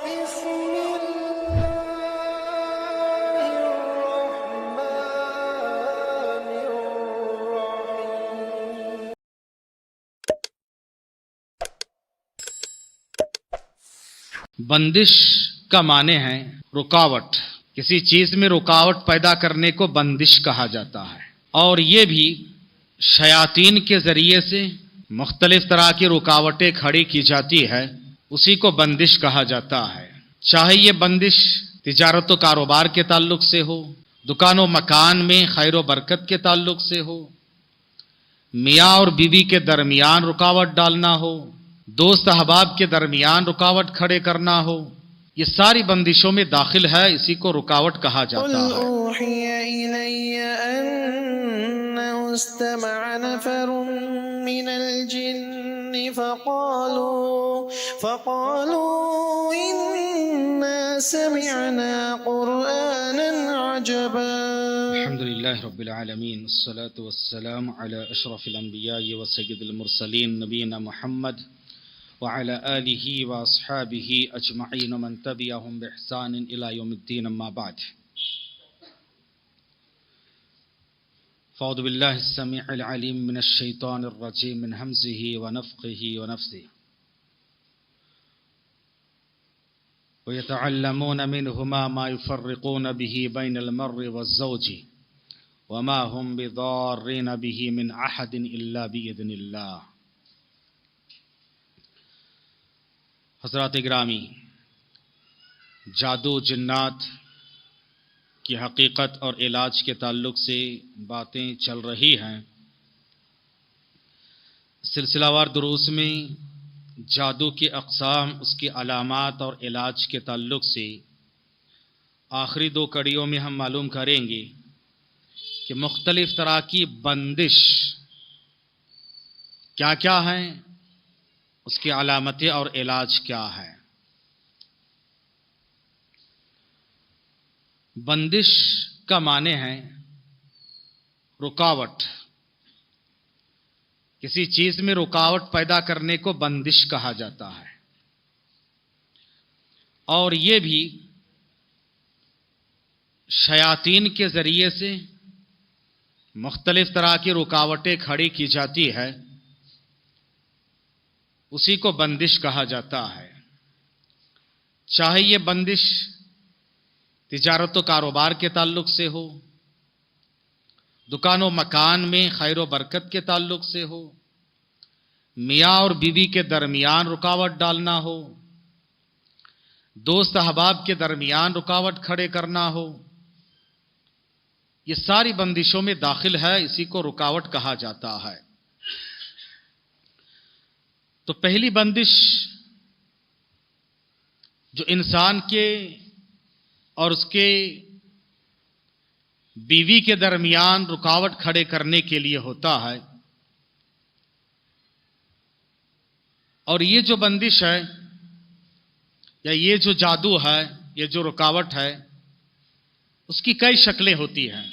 بسم الله الرحمن الرحيم. بندش کا معنی ہے رکاوٹ. کسی چیز میں رکاوٹ پیدا کرنے کو بندش کہا جاتا ہے، اور یہ بھی شیاطین کے ذریعے سے مختلف طرح کی رکاوٹیں کھڑی کی جاتی ہے، اسی کو بندش کہا جاتا ہے. چاہے یہ بندش تجارت و کاروبار کے تعلق سے ہو، دکان و مکان میں خیر و برکت کے تعلق سے ہو، میاں اور بیوی کے درمیان رکاوٹ ڈالنا ہو، دوست احباب کے درمیان رکاوٹ کھڑے کرنا ہو، یہ ساری بندشوں میں داخل ہے، اسی کو رکاوٹ کہا قل جاتا ہے. أوحي إلي أنه استمع نفر من الجن فقالوا إنا سمعنا قرآنا عجبا. الحمد للہ رب العالمین، والصلاة والسلام علی اشرف الانبیاء وسید المرسلین نبینا محمد وعلى آلہ واصحابہ اجمعین ومن تبعهم بإحسان الى یوم الدین، اما بعد. فاعوذ باللہ السمیع العلیم من الشیطان الرجیم من ہمزہ ونفخہ ونفثہ. وَيَتَعَلَّمُونَ مِنْهُمَا مَا يُفَرِّقُونَ بِهِ بَيْنَ الْمَرِّ وَالزَّوْجِ وَمَا هُمْ بِضَارِّينَ بِهِ مِنْ أَحَدٍ إِلَّا بِإِذْنِ اللَّهِ. حضرات گرامی، جادو جنات کی حقیقت اور علاج کے تعلق سے باتیں چل رہی ہیں. سلسلہ وار دروس میں جادو کی اقسام، اس کی علامات اور علاج کے تعلق سے آخری دو کڑیوں میں ہم معلوم کریں گے کہ مختلف طرح کی بندش کیا کیا ہیں، اس کی علامتیں اور علاج کیا ہے. بندش کا معنی ہے رکاوٹ. کسی چیز میں رکاوٹ پیدا کرنے کو بندش کہا جاتا ہے، اور یہ بھی شیاطین کے ذریعے سے مختلف طرح کی رکاوٹیں کھڑی کی جاتی ہے، اسی کو بندش کہا جاتا ہے. چاہے یہ بندش تجارت و کاروبار کے تعلق سے ہو، دکان و مکان میں خیر و برکت کے تعلق سے ہو، میاں اور بیوی کے درمیان رکاوٹ ڈالنا ہو، دوست احباب کے درمیان رکاوٹ کھڑے کرنا ہو، یہ ساری بندشوں میں داخل ہے، اسی کو رکاوٹ کہا جاتا ہے. تو پہلی بندش جو انسان کے اور اس کے بیوی کے درمیان رکاوٹ کھڑے کرنے کے لیے ہوتا ہے، اور یہ جو بندش ہے یا یہ جو جادو ہے، یہ جو رکاوٹ ہے، اس کی کئی شکلیں ہوتی ہیں.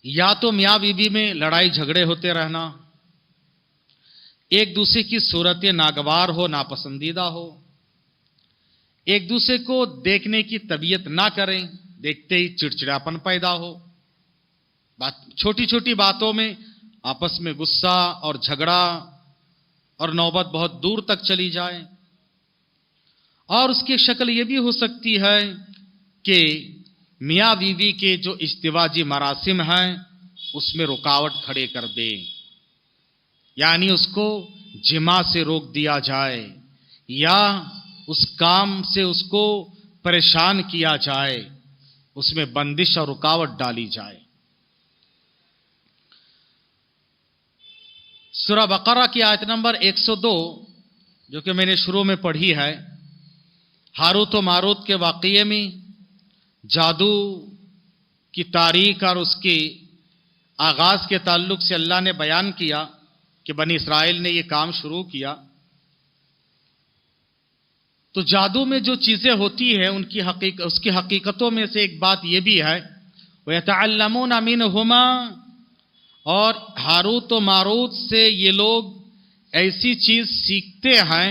یا تو میاں بیوی میں لڑائی جھگڑے ہوتے رہنا، ایک دوسرے کی صورتیں ناگوار ہو، ناپسندیدہ ہو، ایک دوسرے کو دیکھنے کی طبیعت نہ کریں، دیکھتے ہی چڑچڑاپن پیدا ہو، چھوٹی چھوٹی باتوں میں آپس میں غصہ اور جھگڑا اور نوبت بہت دور تک چلی جائے. اور اس کی شکل یہ بھی ہو سکتی ہے کہ میاں بیوی کے جو ازدواجی مراسم ہیں اس میں رکاوٹ کھڑے کر دے، یعنی اس کو جماع سے روک دیا جائے یا اس کام سے اس کو پریشان کیا جائے، اس میں بندش اور رکاوٹ ڈالی جائے. سورہ بقرہ کی آیت نمبر 102 جو کہ میں نے شروع میں پڑھی ہے، ہاروت و ماروت کے واقعے میں جادو کی تاریخ اور اس کے آغاز کے تعلق سے اللہ نے بیان کیا کہ بنی اسرائیل نے یہ کام شروع کیا. تو جادو میں جو چیزیں ہوتی ہیں اس کی حقیقتوں میں سے ایک بات یہ بھی ہے وَيَتَعَلَّمُونَ مِنْهُمَا، اور ہاروت و ماروت سے یہ لوگ ایسی چیز سیکھتے ہیں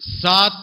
7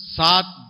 7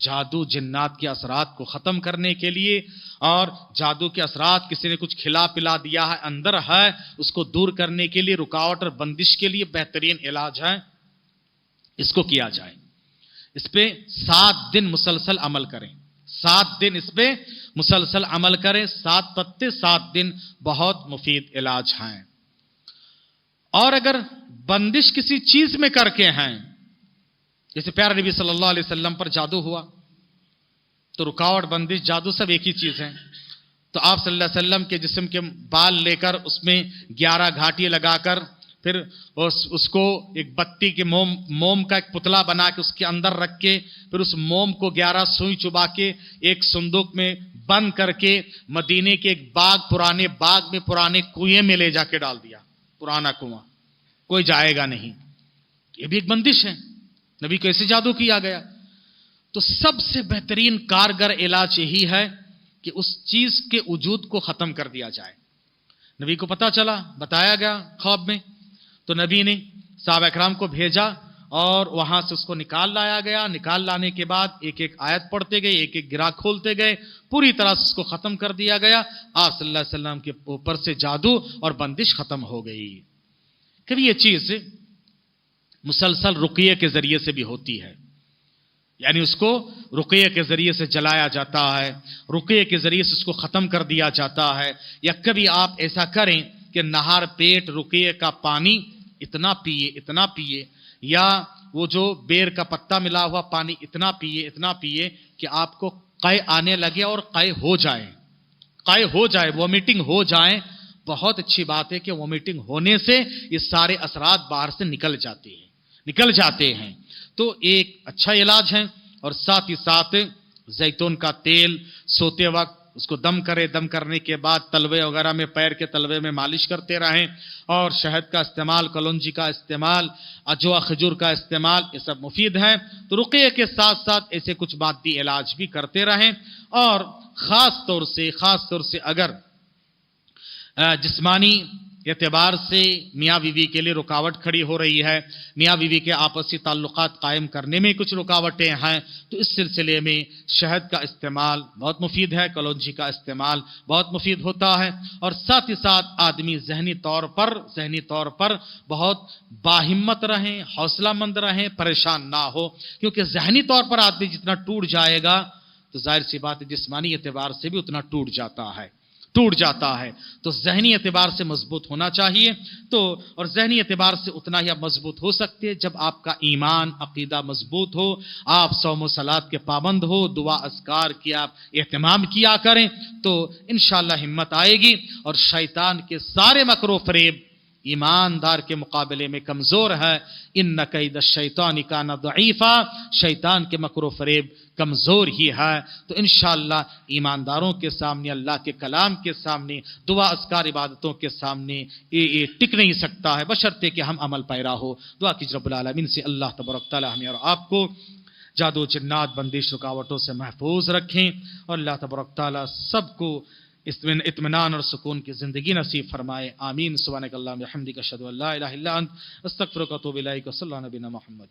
جادو جنات کے اثرات کو ختم کرنے کے لیے، اور جادو کے اثرات کسی نے کچھ کھلا پلا دیا ہے اندر ہے، اس کو دور کرنے کے لیے، رکاوٹ اور بندش کے لیے بہترین علاج ہے، اس کو کیا جائے۔ اس پہ 7 دن مسلسل عمل کریں، 7 دن اس پہ مسلسل عمل کریں، 7 پتے 7 دن بہت مفید علاج ہیں۔ اور اگر بندش کسی چیز میں کر کے ہیں، جیسے پیارے نبی صلی اللہ علیہ وسلم پر جادو ہوا، تو رکاوٹ بندش جادو سب ایک ہی چیز ہیں، تو آپ صلی اللہ علیہ وسلم کے جسم کے بال لے کر اس میں 11 گھاٹی لگا کر پھر اس کو ایک بتی کے موم کا ایک پتلا بنا کے اس کے اندر رکھ کے پھر اس موم کو 11 سوئی چبا کے ایک صندوق میں بند کر کے مدینے کے ایک پرانے باغ میں پرانے کنویں میں لے جا کے ڈال دیا، پرانا کنواں، کوئی جائے گا نہیں۔ یہ بھی ایک بندش ہے، نبی کو ایسے جادو کیا گیا۔ تو سب سے بہترین کارگر علاج یہی ہے کہ اس چیز کے وجود کو ختم کر دیا جائے۔ نبی کو پتا چلا، بتایا گیا خواب میں، تو نبی نے صحابہ اکرام کو بھیجا اور وہاں سے اس کو نکال لایا گیا۔ نکال لانے کے بعد ایک ایک آیت پڑھتے گئے، ایک ایک گرہ کھولتے گئے، پوری طرح سے اس کو ختم کر دیا گیا۔ آپ صلی اللہ علیہ وسلم کے اوپر سے جادو اور بندش ختم ہو گئی۔ کبھی یہ چیز مسلسل رقیے کے ذریعے سے بھی ہوتی ہے، یعنی اس کو رقیے کے ذریعے سے جلایا جاتا ہے، رقیے کے ذریعے سے اس کو ختم کر دیا جاتا ہے۔ یا کبھی آپ ایسا کریں کہ نہار پیٹ رقیے کا پانی اتنا پیئے، یا وہ جو بیر کا پتا ملا ہوا پانی اتنا پیئے کہ آپ کو قے آنے لگے اور قے ہو جائے، وومیٹنگ ہو جائے۔ بہت اچھی بات ہے کہ وومیٹنگ ہونے سے یہ سارے اثرات باہر سے نکل جاتے ہیں، تو ایک اچھا علاج ہے۔ اور ساتھ ہی ساتھ زیتون کا تیل سوتے وقت اس کو دم کرنے کے بعد تلوے وغیرہ میں، پیر کے تلوے میں مالش کرتے رہیں، اور شہد کا استعمال، کلونجی کا استعمال، اجوا کھجور کا استعمال، یہ سب مفید ہیں۔ تو رقیے کے ساتھ ساتھ ایسے کچھ مادی علاج بھی کرتے رہیں۔ اور خاص طور سے اگر جسمانی اعتبار سے میاں بیوی کے لیے رکاوٹ کھڑی ہو رہی ہے، میاں بیوی کے آپسی تعلقات قائم کرنے میں کچھ رکاوٹیں ہیں، تو اس سلسلے میں شہد کا استعمال بہت مفید ہے، کلونجی کا استعمال بہت مفید ہوتا ہے۔ اور ساتھ ہی ساتھ آدمی ذہنی طور پر بہت باہمت رہیں، حوصلہ مند رہیں، پریشان نہ ہو، کیونکہ ذہنی طور پر آدمی جتنا ٹوٹ جائے گا تو ظاہر سی بات ہے جسمانی اعتبار سے بھی اتنا ٹوٹ جاتا ہے۔ تو ذہنی اعتبار سے مضبوط ہونا چاہیے، اور ذہنی اعتبار سے اتنا ہی آپ مضبوط ہو سکتے ہیں جب آپ کا ایمان عقیدہ مضبوط ہو، آپ صوم و صلات کے پابند ہو، دعا اذکار کی آپ اہتمام کیا کریں، تو انشاءاللہ ہمت آئے گی، اور شیطان کے سارے مکر و فریب ایماندار کے مقابلے میں کمزور ہے۔ ان کید الشیطان کان ضعیفا، شیطان کے مکر و فریب کمزور ہی ہے۔ تو انشاءاللہ ایمانداروں کے سامنے، اللہ کے کلام کے سامنے، دعا اذکار عبادتوں کے سامنے یہ ٹک نہیں سکتا ہے، بشرطے کہ ہم عمل پیرا ہو۔ دعا کیجئے رب العالمین سے اللہ تبارک تعالی ہمیں اور آپ کو جادو جنات بندش رکاوٹوں سے محفوظ رکھیں، اور اللہ تبارک تعالی سب کو اطمینان اور سکون کی زندگی نصیب فرمائے۔ آمین۔ سبحانک اللہم و بحمدک، اشہد ان لا الہ الا انت، استغفرک و اتوب الیک، صلی اللہ علیہ محمد۔